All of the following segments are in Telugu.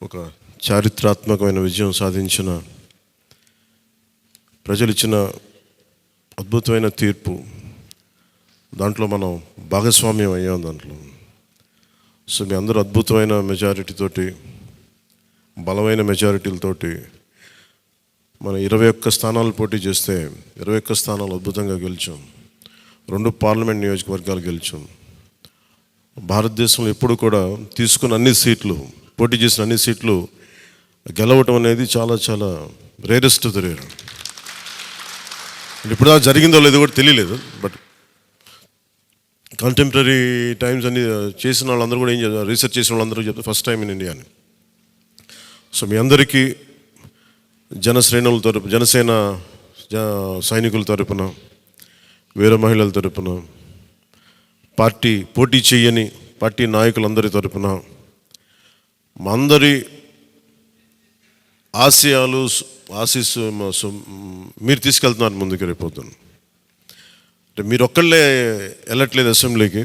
ఒక చారిత్రాత్మకమైన విజయం సాధించిన ప్రజలు ఇచ్చిన అద్భుతమైన తీర్పు. దాంట్లో మనం భాగస్వామ్యం అయ్యాం దాంట్లో. సో మీ అందరూ అద్భుతమైన మెజారిటీతోటి, బలమైన మెజారిటీలతోటి మన 21 స్థానాలు పోటీ చేస్తే 21 స్థానాలు అద్భుతంగా గెలిచాం. 2 పార్లమెంట్ నియోజకవర్గాలు గెలిచాం. భారతదేశంలో ఎప్పుడు కూడా తీసుకున్న అన్ని సీట్లు, పోటీ చేసిన అన్ని సీట్లు గెలవటం అనేది చాలా చాలా రేరెస్ట్ ఆఫ్ ద రేర్. ఇప్పుడు దాకా జరిగిందో లేదో కూడా తెలియలేదు. బట్ కంటెంపరీ టైమ్స్ అన్ని చేసిన వాళ్ళందరూ కూడా ఏం చేస్తారు, రీసెర్చ్ చేసిన వాళ్ళందరూ చెప్తారు ఫస్ట్ టైం ఇన్ ఇండియా అని. సో మీ అందరికీ జనశ్రేణుల తరపు, జనసేన సైనికుల తరపున, వీర మహిళల తరపున, పార్టీ పోటీ చేయని పార్టీ నాయకులందరి తరపున, మా అందరి ఆశయాలు ఆశీస్సు మీరు తీసుకెళ్తున్నారు ముందుకు. రేపొద్దున అంటే మీరు ఒక్కళ్ళే వెళ్ళట్లేదు అసెంబ్లీకి.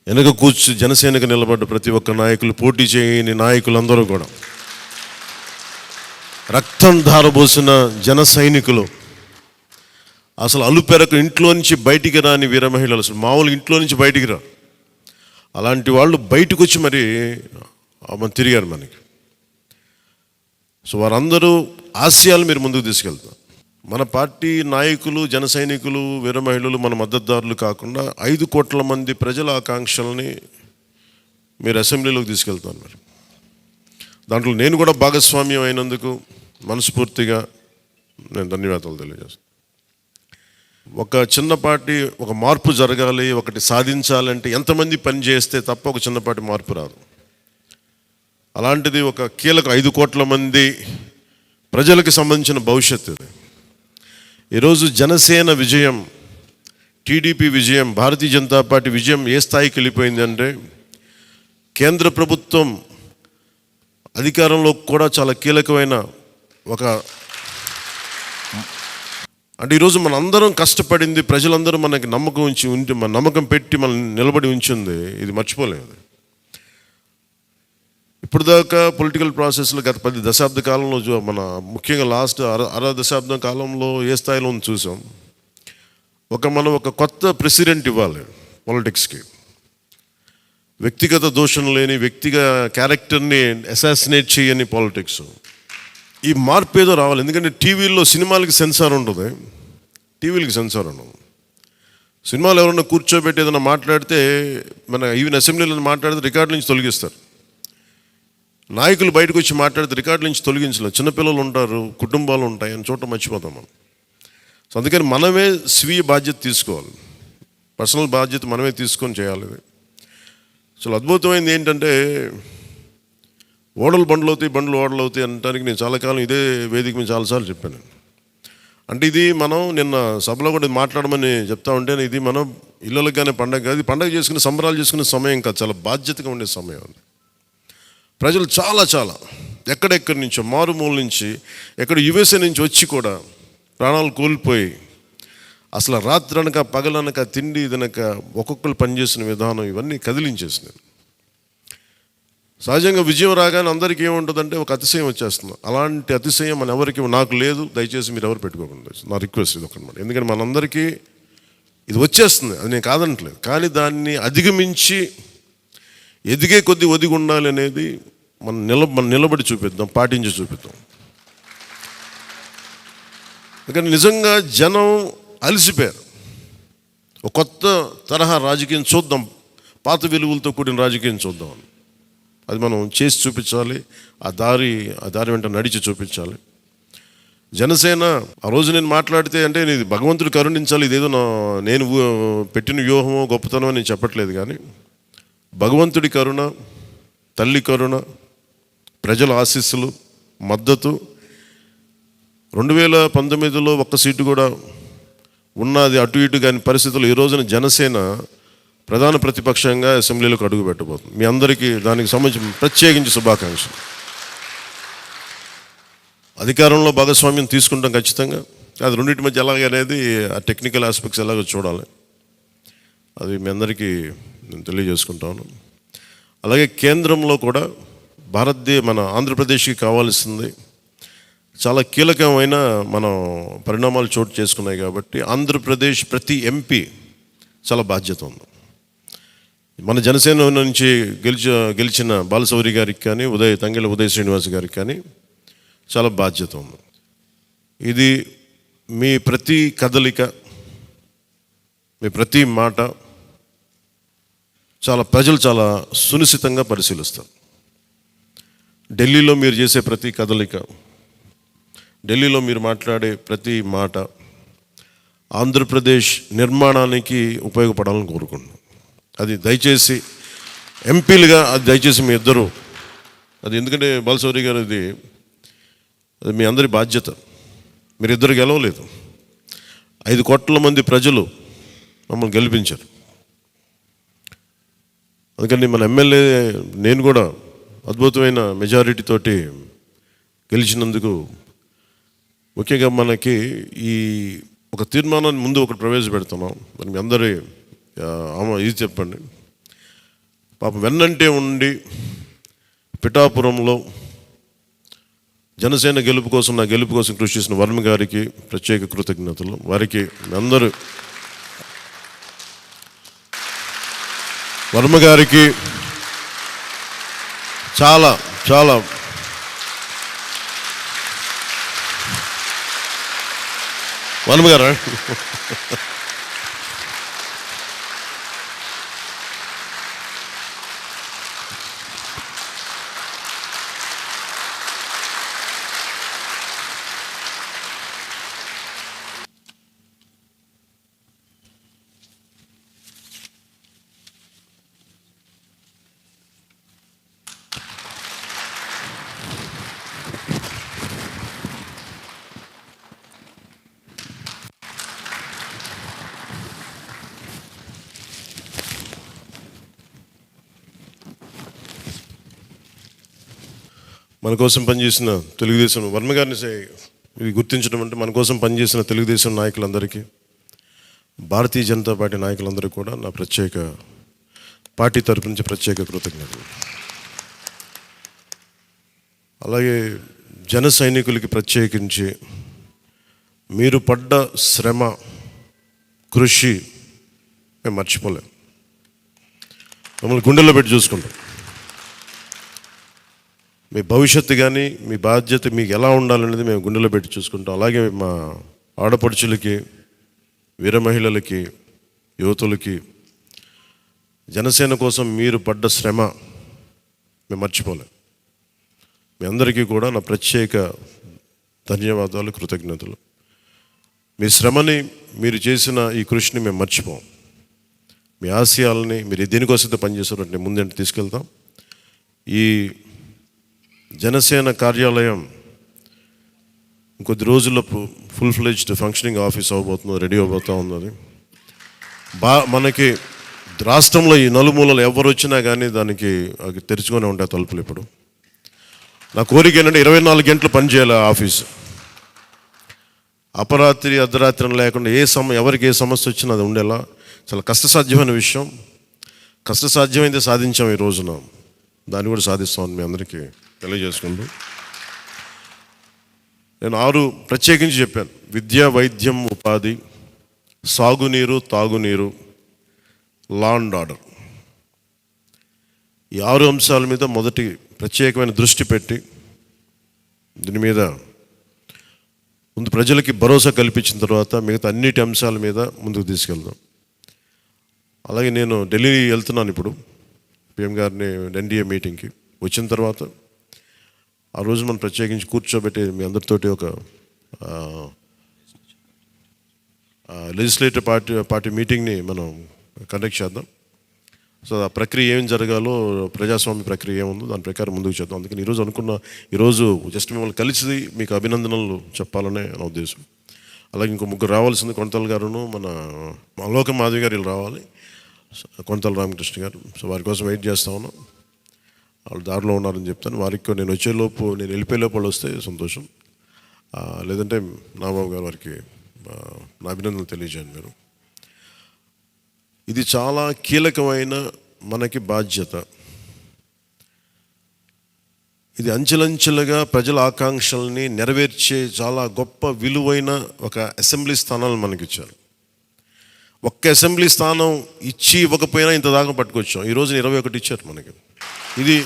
వెనక కూర్చు జనసేనకు నిలబడ్డ ప్రతి ఒక్క నాయకులు, పోటీ చేయని నాయకులందరూ కూడా, రక్తం ధారబోసిన జన సైనికులు, అసలు అలుపెరకు ఇంట్లో నుంచి బయటికి రాని వీర మహిళలు, అసలు మామూలు ఇంట్లో నుంచి బయటికి రా, అలాంటి వాళ్ళు బయటకు వచ్చి మరి తిరిగారు మనకి. సో వారందరూ ఆశయాలు మీరు ముందుకు తీసుకెళ్తారు. మన పార్టీ నాయకులు, జన సైనికులు, వీర మహిళలు, మన మద్దతుదారులు కాకుండా 5 కోట్ల మంది ప్రజల ఆకాంక్షల్ని మీరు అసెంబ్లీలోకి తీసుకెళ్తాను. మరి దాంట్లో నేను కూడా భాగస్వామ్యం అయినందుకు మనస్ఫూర్తిగా నేను ధన్యవాదాలు తెలియజేస్తాను. ఒక చిన్నపాటి ఒక మార్పు జరగాలి, ఒకటి సాధించాలంటే ఎంతమంది పని చేస్తే తప్ప ఒక చిన్నపాటి మార్పు రాదు. అలాంటిది ఒక కీలక 5 కోట్ల మంది ప్రజలకు సంబంధించిన భవిష్యత్తు. ఈరోజు జనసేన విజయం, టీడీపీ విజయం, భారతీయ జనతా పార్టీ విజయం ఏ స్థాయికి వెళ్ళిపోయింది అంటే, కేంద్ర ప్రభుత్వం అధికారంలో కూడా చాలా కీలకమైన ఒక, అంటే ఈరోజు మన అందరం కష్టపడింది, ప్రజలందరూ మనకి నమ్మకం ఉంచి మన నమ్మకం పెట్టి మనం నిలబడి ఉంచింది, ఇది మర్చిపోలేదు. ఇప్పుడు దాకా పొలిటికల్ ప్రాసెస్లో గత 10 దశాబ్ద కాలంలో మన ముఖ్యంగా లాస్ట్ అర దశాబ్దం కాలంలో ఏ స్థాయిలో చూసాం. మనం ఒక కొత్త ప్రెసిడెంట్ ఇవ్వాలి పాలిటిక్స్కి. వ్యక్తిగత దోషం లేని, వ్యక్తిగత క్యారెక్టర్ని అసాసినేట్ చేయని పాలిటిక్స్. ఈ మార్పు ఏదో రావాలి. ఎందుకంటే టీవీల్లో సినిమాలకి సెన్సార్ ఉంటుంది, టీవీలకి సెన్సార్ ఉండదు. సినిమాలు ఎవరన్నా కూర్చోబెట్టి ఏదైనా మాట్లాడితే, మన ఈవెన్ అసెంబ్లీలో మాట్లాడితే రికార్డు నుంచి తొలగిస్తారు. నాయకులు బయటకు వచ్చి మాట్లాడితే రికార్డు నుంచి తొలగించలేదు. చిన్నపిల్లలు ఉంటారు, కుటుంబాలు ఉంటాయి అని చోట మర్చిపోతాం మనం. సో అందుకని మనమే స్వీయ బాధ్యత తీసుకోవాలి, పర్సనల్ బాధ్యత మనమే తీసుకొని చేయాలి. అసలు అద్భుతమైనది ఏంటంటే, ఓడలు బండ్లు అవుతాయి, బండ్లు ఓడలు అవుతాయి అనడానికి నేను చాలా కాలం ఇదే వేదిక మీద చాలాసార్లు చెప్పాను. అంటే ఇది మనం నిన్న సభలో కూడా మాట్లాడమని చెప్తా ఉంటే, ఇది మనం ఇళ్ళకి కానీ పండగ కాదు, పండగ చేసుకునే సంబరాలు చేసుకునే సమయం కాదు, చాలా బాధ్యతగా ఉండే సమయం. ప్రజలు చాలా చాలా ఎక్కడెక్కడి నుంచో, మారుమూల నుంచి, ఎక్కడ యుఎస్ఏ నుంచి వచ్చి కూడా ప్రాణాలు కోల్పోయి, అసలు రాత్రనక పగలనక తిండి తినక ఒక్కొక్కరు పనిచేసిన విధానం ఇవన్నీ కదిలించేసినాయి. సహజంగా విజయం రాగానే అందరికీ ఏముంటుందంటే ఒక అతిశయం వచ్చేస్తుంది. అలాంటి అతిశయం మన ఎవరికి, నాకు లేదు, దయచేసి మీరు ఎవరు పెట్టుకోకుండా, నా రిక్వెస్ట్ ఇది ఒకనమాట. ఎందుకంటే మనందరికీ ఇది వచ్చేస్తుంది, అది నేను కాదనట్లేదు. కానీ దాన్ని అధిగమించి ఎదిగే కొద్దీ ఒదిగి ఉండాలి అనేది మనం నిలబడి చూపిద్దాం, పాటించి చూపిద్దాం. ఎందుకంటే నిజంగా జనం అలసిపోయారు. ఒక కొత్త తరహా రాజకీయం చూద్దాం, పాత విలువలతో కూడిన రాజకీయం చూద్దాం. అది మనం చేసి చూపించాలి, ఆ దారి వెంట నడిచి చూపించాలి. జనసేన ఆ రోజు నేను మాట్లాడితే, అంటే ఇది భగవంతుడు కరుణించాలి, ఇదేదో నేను పెట్టిన వ్యూహమో గొప్పతనమో నేను చెప్పట్లేదు. కానీ భగవంతుడి కరుణ, తల్లి కరుణ, ప్రజల ఆశీస్సులు, మద్దతు. 2019లో 1 సీటు కూడా ఉన్నది అటు ఇటు కాని పరిస్థితుల్లో ఈ రోజున జనసేన ప్రధాన ప్రతిపక్షంగా అసెంబ్లీలోకి అడుగు పెట్టబోతుంది. మీ అందరికీ దానికి సంబంధించి ప్రత్యేకించి శుభాకాంక్షలు. అధికారంలో భాగస్వామ్యం తీసుకుంటాం ఖచ్చితంగా. అది రెండింటి మధ్య ఎలాగ అనేది, ఆ టెక్నికల్ ఆస్పెక్ట్స్ ఎలాగో చూడాలి. అది మీ అందరికీ నేను తెలియజేసుకుంటాను. అలాగే కేంద్రంలో కూడా మన ఆంధ్రప్రదేశ్కి కావాల్సింది చాలా కీలకమైన మనం పరిణామాలు చోటు చేసుకున్నాయి కాబట్టి ఆంధ్రప్రదేశ్ ప్రతి ఎంపీ చాలా బాధ్యత ఉంది. మన జనసేన నుంచి గెలిచిన బాలశౌరి గారికి కానీ తంగెళ్ళ ఉదయ్ శ్రీనివాస్ గారికి కానీ చాలా బాధ్యత ఉంది. ఇది మీ ప్రతి కదలిక, మీ ప్రతి మాట ప్రజలు చాలా సునిశ్చితంగా పరిశీలిస్తారు. ఢిల్లీలో మీరు చేసే ప్రతి కదలిక, ఢిల్లీలో మీరు మాట్లాడే ప్రతి మాట ఆంధ్రప్రదేశ్ నిర్మాణానికి ఉపయోగపడాలని కోరుకుంటున్నాను. అది దయచేసి ఎంపీలుగా దయచేసి మీ ఇద్దరు అది, ఎందుకంటే బాలశౌరి గారు అది మీ అందరి బాధ్యత. మీరిద్దరు గెలవలేదు, 5 కోట్ల మంది ప్రజలు మమ్మల్ని గెలిపించారు. అందుకని మన ఎమ్మెల్యే నేను కూడా అద్భుతమైన మెజారిటీ తోటి గెలిచినందుకు ముఖ్యంగా మనకి ఈ ఒక తీర్మానాన్ని ముందు ఒకటి ప్రవేశపెడుతున్నాం. మరి మీ అందరి ఇది చెప్పండి. పాపం వెన్నంటే ఉండి పిఠాపురంలో జనసేన గెలుపు కోసం, నా గెలుపు కోసం కృషి చేసిన వర్మ గారికి ప్రత్యేక కృతజ్ఞతలు. వారికి అందరూ వర్మ గారికి చాలా చాలా వర్మ గారా మన కోసం పనిచేసిన తెలుగుదేశం వర్మ గారిని ఇది గుర్తించడం అంటే మన కోసం పనిచేసిన తెలుగుదేశం నాయకులందరికీ, భారతీయ జనతా పార్టీ నాయకులందరికీ కూడా నా పార్టీ తరపు నుంచి ప్రత్యేక కృతజ్ఞతలు. అలాగే జన సైనికులకి ప్రత్యేకించి మీరు పడ్డ శ్రమ, కృషి మేము మర్చిపోలేం. మమ్మల్ని గుండెల్లో పెట్టి చూసుకుంటాం. మీ భవిష్యత్తు కానీ మీ బాధ్యత మీకు ఎలా ఉండాలనేది మేము గుండెలో పెట్టి చూసుకుంటాం. అలాగే మా ఆడపడుచులకి, వీర మహిళలకి, యువతులకి జనసేన కోసం మీరు పడ్డ శ్రమ మేము మర్చిపోలేం. మీ అందరికీ కూడా నా ప్రత్యేక ధన్యవాదాలు, కృతజ్ఞతలు. మీ శ్రమని, మీరు చేసిన ఈ కృషిని మేము మర్చిపోం. మీ ఆశయాలని మీరు దేనికోసమైతే పనిచేస్తారంటే ముందంటే తీసుకెళ్తాం. ఈ జనసేన కార్యాలయం ఇంకొద్ది రోజుల్లో ఫుల్ ఫ్లెడ్జ్డ్ ఫంక్షనింగ్ ఆఫీస్ అవ్వబోతుంది, రెడీ అవబోతూ ఉన్నది. మనకి రాష్ట్రంలో ఈ నలుమూలలు ఎవరు వచ్చినా కానీ దానికి తెరుచుకొని ఉంటాయి తలుపులు. ఇప్పుడు నా కోరిక ఏంటంటే 24 గంటలు పనిచేయాలి ఆఫీసు. అపరాత్రి అర్ధరాత్రి లేకుండా ఎవరికి ఏ సమస్య వచ్చినా అది ఉండేలా. చాలా కష్టసాధ్యమైన విషయం. కష్టసాధ్యమైతే సాధించాం ఈ రోజున, దాన్ని కూడా సాధిస్తామని మీ అందరికీ తెలియజేసుకుంటూ నేను 6 ప్రత్యేకించి చెప్పాను. విద్య, వైద్యం, ఉపాధి, సాగునీరు, తాగునీరు, లా అండ్ ఆర్డర్. ఈ 6 అంశాల మీద మొదటి ప్రత్యేకమైన దృష్టి పెట్టి దీని మీద ముందు ప్రజలకి భరోసా కల్పించిన తర్వాత మిగతా అన్నిటి అంశాల మీద ముందుకు తీసుకెళ్దాం. అలాగే నేను ఢిల్లీ వెళ్తున్నాను ఇప్పుడు పిఎం గారిని ఎన్డీఏ మీటింగ్కి. వచ్చిన తర్వాత ఆ రోజు మనం ప్రత్యేకించి కూర్చోబెట్టి మీ అందరితోటి ఒక లెజిస్లేటివ్ పార్టీ మీటింగ్ని మనం కండక్ట్ చేద్దాం. సో ఆ ప్రక్రియ ఏం జరగాలో, ప్రజాస్వామ్య ప్రక్రియ ఏముందో దాని ప్రకారం ముందుకు చేద్దాం. అందుకని ఈరోజు జస్ట్ మిమ్మల్ని కలిసి మీకు అభినందనలు చెప్పాలనే నా ఉద్దేశం. అలాగే ఇంకో 3 రావాల్సింది, కొంతల గారును మన లోక మాధవి గారు రావాలి, కొంతల రామకృష్ణ గారు. సో వారి కోసం వెయిట్ చేస్తా ఉన్నాం. వాళ్ళు దారిలో ఉన్నారని చెప్తాను. వారికి నేను వెళ్ళిపోయే లోపు వాళ్ళు వస్తే సంతోషం. లేదంటే నాబాబు గారు వారికి నా అభినందనలు తెలియజేయండి మీరు. ఇది చాలా కీలకమైన మనకి బాధ్యత. ఇది అంచెలంచెలుగా ప్రజల ఆకాంక్షల్ని నెరవేర్చే చాలా గొప్ప విలువైన ఒక అసెంబ్లీ స్థానాలను మనకి ఇచ్చారు. ఒక్క అసెంబ్లీ స్థానం ఇచ్చి ఇవ్వకపోయినా ఇంత దాకా పట్టుకొచ్చాం. ఈరోజు 21 ఇచ్చారు మనకి. ఇది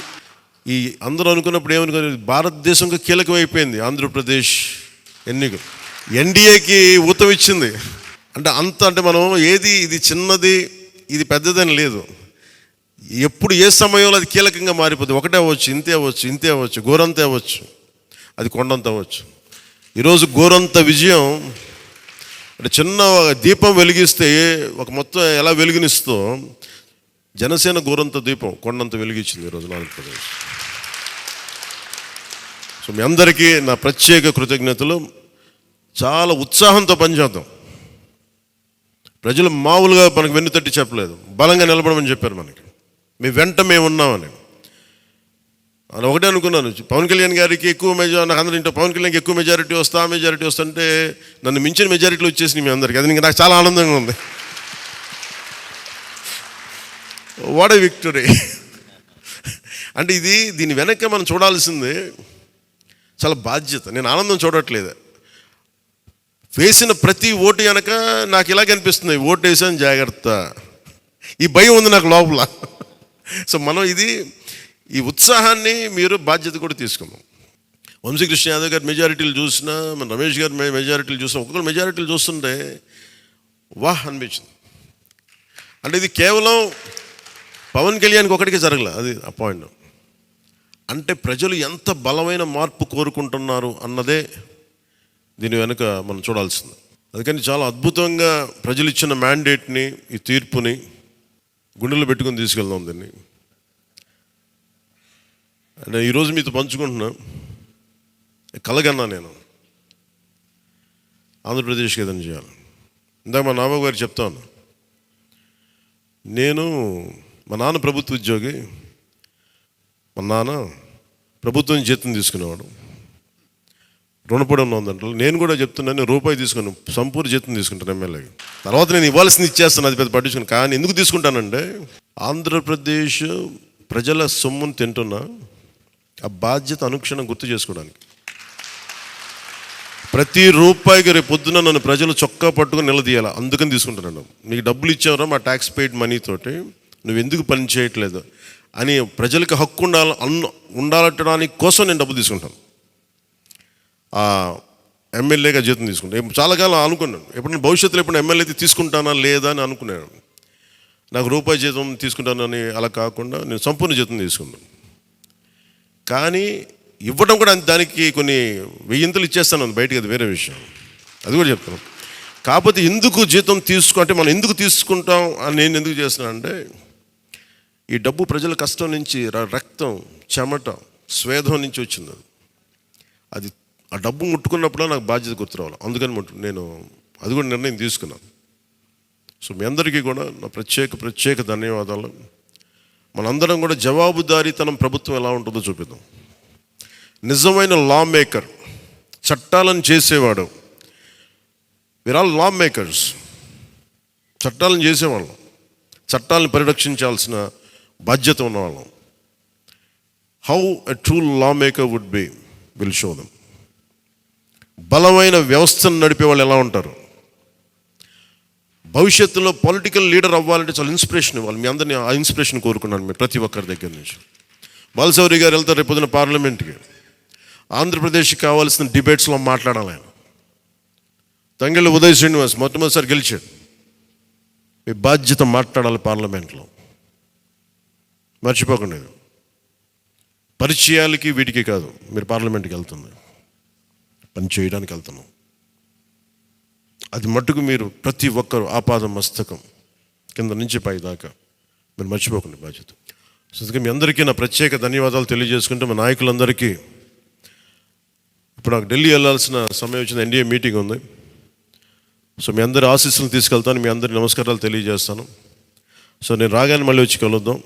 ఈ అందరూ అనుకున్నప్పుడు ఏమనుకున్నారు, భారతదేశంకి కీలకమైపోయింది ఆంధ్రప్రదేశ్ ఎన్నికలు. ఎన్డీఏకి ఊతం ఇచ్చింది. అంటే మనం ఏది ఇది చిన్నది ఇది పెద్దదని లేదు. ఎప్పుడు ఏ సమయంలో అది కీలకంగా మారిపోతుంది. ఒకటే అవ్వచ్చు, ఇంతే అవ్వచ్చు, గోరంత అవ్వచ్చు, అది కొండంత అవ్వచ్చు. ఈరోజు గోరంత విజయం అంటే చిన్న దీపం వెలిగిస్తే ఒక మొత్తం ఎలా వెలుగునిస్తో జనసేన గోరంత దీపం కొండంత వెలిగించింది ఈరోజు ఆంధ్రప్రదేశ్. సో మీ అందరికీ నా ప్రత్యేక కృతజ్ఞతలు. చాలా ఉత్సాహంతో పనిచేద్దాం. ప్రజలు మామూలుగా మనకు వెన్నుతట్టి చెప్పలేదు, బలంగా నిలబడమని చెప్పారు మనకి. మీ వెంట మేము ఉన్నామని. అని ఒకటే అనుకున్నాను, పవన్ కళ్యాణ్ గారికి ఎక్కువ నాకు అందరూ ఇంట్లో పవన్ కళ్యాణ్కి ఎక్కువ మెజారిటీ వస్తుంటే నన్ను మించిన మెజారిటీలు వచ్చేసినాయి మీ అందరికీ. అది నాకు చాలా ఆనందంగా ఉంది. What a victory. అంటే దీని వెనక మనం చూడాల్సింది చాలా బాధ్యత. నేను ఆనందం చూడట్లేదు, వేసిన ప్రతి ఓటు వెనక నాకు ఇలాగ అనిపిస్తుంది, ఓటు వేసాను జాగ్రత్త, ఈ భయం ఉంది నాకు లోపల. సో మనం ఈ ఉత్సాహాన్ని మీరు బాధ్యత కూడా తీసుకున్నాం. వంశీకృష్ణ యాదవ్ గారి మెజారిటీలు చూసినా, మన రమేష్ గారి మెజారిటీలు చూసినా, ఒక్కొక్కరు మెజారిటీలు చూస్తుంటే వాహ్ అనిపించింది. అంటే ఇది కేవలం పవన్ కళ్యాణ్కి ఒకటికి జరగలే, అది ఆ పాయింట్. అంటే ప్రజలు ఎంత బలమైన మార్పు కోరుకుంటున్నారు అన్నదే దీని వెనుక మనం చూడాల్సింది. అందుకని చాలా అద్భుతంగా ప్రజలు ఇచ్చిన మ్యాండేట్ని, ఈ తీర్పుని గుండెలో పెట్టుకుని తీసుకెళ్దాం దీన్ని. అంటే ఈరోజు మీతో పంచుకుంటున్నా, కలగన్నా నేను ఆంధ్రప్రదేశ్కి ఏదైనా చేయాలి. ఇందాక మా నాన్నబాబు గారు చెప్తాను, మా నాన్న ప్రభుత్వ ఉద్యోగి, మా నాన్న ప్రభుత్వం జీతం తీసుకునేవాడు, రుణపడి ఉన్నదంటే. నేను కూడా చెప్తున్నాను, రూపాయి తీసుకున్నాను, సంపూర్ణ జీతం తీసుకుంటాను ఎమ్మెల్యేకి. తర్వాత నేను ఇవ్వాల్సింది ఇచ్చేస్తాను, అది పెద్ద పట్టించుకుని. కానీ ఎందుకు తీసుకుంటానంటే ఆంధ్రప్రదేశ్ ప్రజల సొమ్మును తింటున్నా ఆ బాధ్యత అనుక్షణం గుర్తు చేసుకోవడానికి. ప్రతి రూపాయికి రేపు పొద్దున నన్ను ప్రజలు చొక్కా పట్టుకుని నిలదీయాలి, అందుకని తీసుకుంటున్నాను. నీకు డబ్బులు ఇచ్చావరా మా ట్యాక్స్ పెయిడ్ మనీతోటి, నువ్వు ఎందుకు పని చేయట్లేదు అని ప్రజలకు హక్కు ఉండాలటడానికి కోసం నేను డబ్బులు తీసుకుంటాను. ఎమ్మెల్యేగా జీతం తీసుకుంటాను. చాలా కాలం అనుకున్నాను, ఎప్పుడైనా భవిష్యత్తులో ఎప్పుడు ఎమ్మెల్యే అయితే తీసుకుంటానా లేదా అని అనుకున్నాను. నాకు రూపాయి జీతం తీసుకుంటానని అలా కాకుండా నేను సంపూర్ణ జీతం తీసుకున్నాను. కానీ ఇవ్వడం కూడా దానికి కొన్ని వెయ్యింతలు ఇచ్చేస్తాను బయటికి, అది వేరే విషయం, అది కూడా చెప్తాను. కాకపోతే ఎందుకు జీతం అంటే మనం ఎందుకు తీసుకుంటాం అని నేను ఎందుకు చేస్తున్నాను అంటే, ఈ డబ్బు ప్రజల కష్టం నుంచి, రక్తం, చెమట, స్వేదం నుంచి వచ్చింది. అది ఆ డబ్బు ముట్టుకున్నప్పుడు నాకు బాధ్యత గుర్తు రావాలి. అందుకని నేను అది కూడా నిర్ణయం తీసుకున్నాను. సో మీ అందరికీ కూడా నా ప్రత్యేక ధన్యవాదాలు. మనందరం కూడా జవాబుదారీతనం ప్రభుత్వం ఎలా ఉంటుందో చూపిద్దాం. నిజమైన లా మేకర్, చట్టాలను చేసేవాడు. We are all lawmakers. చట్టాలను చేసేవాళ్ళం, చట్టాలను పరిరక్షించాల్సిన బాధ్యత ఉన్నవాళ్ళం. How a true lawmaker would be will show them. బలమైన వ్యవస్థను నడిపే వాళ్ళు ఎలా ఉంటారు. భవిష్యత్తులో పొలిటికల్ లీడర్ అవ్వాలంటే చాలా ఇన్స్పిరేషన్ ఇవ్వాలి. మీ అందరినీ ఆ ఇన్స్పిరేషన్ కోరుకున్నాను మీరు ప్రతి ఒక్కరి దగ్గర నుంచి. బాలశౌరి గారు వెళ్తారు రేపు పొద్దున పార్లమెంట్కి. ఆంధ్రప్రదేశ్కి కావాల్సిన డిబేట్స్లో మాట్లాడాలి ఆయన. తంగెళ్ళ ఉదయ్ శ్రీనివాస్ మొట్టమొదటిసారి గెలిచాడు. మీ బాధ్యత మాట్లాడాలి పార్లమెంట్లో, మర్చిపోకండి. పరిచయాలకి వీటికి కాదు, మీరు పార్లమెంట్కి వెళ్తుంది, పని చేయడానికి వెళ్తున్నాం. అది మట్టుకు మీరు ప్రతి ఒక్కరు ఆపాదం మస్తకం కింద నుంచి పై దాకా మీరు మర్చిపోకండి బాధ్యత. సో అందుకే మీ అందరికీ నా ప్రత్యేక ధన్యవాదాలు తెలియజేసుకుంటే, మా నాయకులందరికీ ఇప్పుడు నాకు ఢిల్లీ వెళ్ళాల్సిన సమయం వచ్చింది, ఎన్డీఏ మీటింగ్ ఉంది. సో మీ అందరి ఆశీస్సులు తీసుకెళ్తాను, మీ అందరి నమస్కారాలు తెలియజేస్తాను. సో నేను రాగానే మళ్ళీ వచ్చి కలుద్దాం.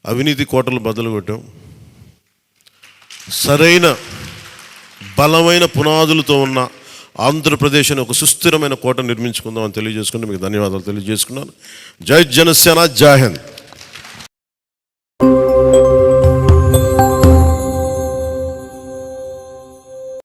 అవినీతి కోటలు బద్దలు కొట్టాం, సరైన బలమైన పునాదులతో ఉన్న ఆంధ్రప్రదేశ్ అని ఒక సుస్థిరమైన కోట నిర్మించుకుందాం అని తెలియజేసుకుంటూ మీకు ధన్యవాదాలు తెలియజేసుకున్నాను. జై జనసేన, జై హింద్.